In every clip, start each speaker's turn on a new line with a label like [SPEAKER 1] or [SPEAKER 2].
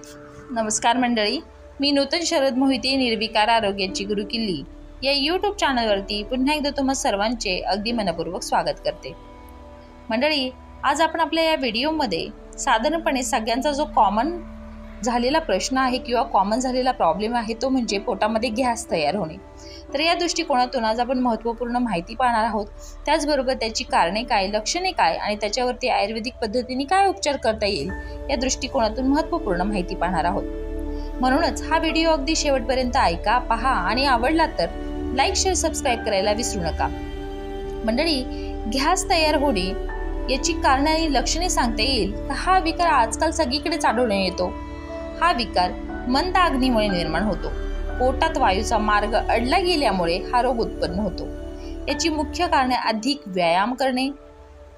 [SPEAKER 1] नमस्कार मंडळी, मी नूतन शरद मोहिते, निर्विकार आरोग्याची गुरु किल्ली या यूट्यूब चॅनलवरती पुन्हा एकदा तुम्हा सर्वांचे अगदी मनपूर्वक स्वागत करते। मंडळी, आज आपण आपल्या या व्हिडिओमध्ये साधारणपणे सगळ्यांचा जो कॉमन झालेला प्रश्न आहे किंवा कॉमन झालेला प्रॉब्लेम आहे तो म्हणजे पोटामध्ये गॅस तयार होणे। तर या दृष्टिकोनातून आज आपण महत्त्वपूर्ण माहिती पाहणार आहोत। त्याचबरोबर त्याची कारणे काय, लक्षणे काय आणि त्याच्यावरती आयुर्वेदिक पद्धतीने काय उपचार करता येईल या दृष्टिकोनातून महत्त्वपूर्ण माहिती पाहणार आहोत। म्हणूनच हा व्हिडिओ अगदी शेवटपर्यंत ऐका, पहा आणि आवडला तर लाईक, शेअर, सबस्क्राईब करायला विसरू नका। मंडळी, गॅस तयार होणे याची कारणे आणि लक्षणे सांगता येईल तर हा विकार आजकाल सगळीकडेच आढळून येतो। हा विकार मंद अग्नीमुळे निर्माण होतो। पोटात वायूचा मार्ग अडला गेल्यामुळे हा रोग उत्पन्न होतो। याची मुख्य कारणे अधिक व्यायाम करणे,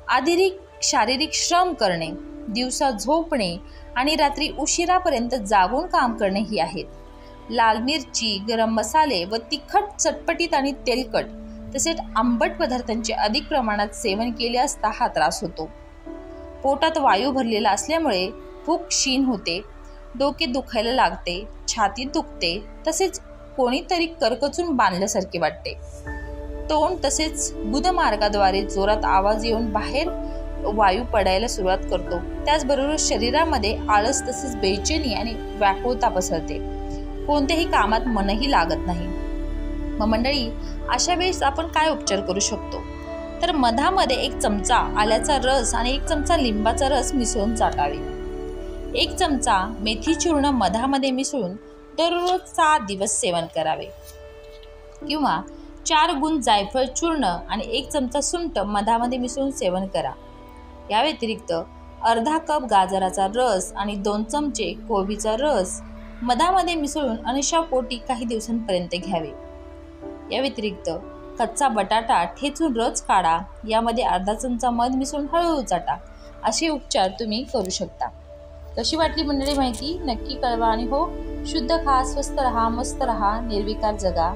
[SPEAKER 1] अतिरिक्त शारीरिक श्रम करणे, दिवसा झोपणे आणि रात्री उशिरापर्यंत जागून काम करणे ही आहेत। लाल मिरची, गरम मसाले व तिखट, चटपटीत आणि तेलकट तसेच आंबट पदार्थांचे अधिक प्रमाणात सेवन केले असता हा त्रास होतो। पोटात वायू भरलेला असल्यामुळे भूक क्षीण होते, डोके दुखायला लागते, छाती दुखते, तसेच कोणीतरी करकचून बांधल्यासारखे वाटते। तोंड तसेच गुदमार्गाद्वारे जोरात आवाज येऊन बाहेर वायू पडायला सुरुवात करतो। त्याचबरोबर शरीरामध्ये आळस तसेच बेचैनी आणि व्याकुळता पसरते। कोणत्याही कामात मनही लागत नाही। मग मंडळी, अशा वेळेस आपण काय उपचार करू शकतो तर मधामध्ये 1 चमचा आल्याचा रस आणि 1 चमचा लिंबाचा रस मिसळून चाटावे। 1 चमचा मेथी चूर्ण मधामध्ये मिसळून दररोज 7 दिवस सेवन करावे। किंवा 4 गुण जायफळ चूर्ण आणि 1 चमचा सुंठ मधामध्ये मिसळून सेवन करा। या व्यतिरिक्त अर्धा कप गाजराचा रस आणि 2 चमचे कोबीचा रस मधामध्ये मिसळून अनशा पोटी काही दिवसांपर्यंत घ्यावे। या व्यतिरिक्त कच्चा बटाटा ठेचून रस काढा, यामध्ये अर्धा चमचा मध मिसळून हळूहळू चाटा। असे उपचार तुम्ही करू शकता। कशी वाटली मंडळी माहिती नक्की कळवा आणि हो, शुद्ध खा, स्वस्थ रहा, मस्त रहा, निर्विकार जगा।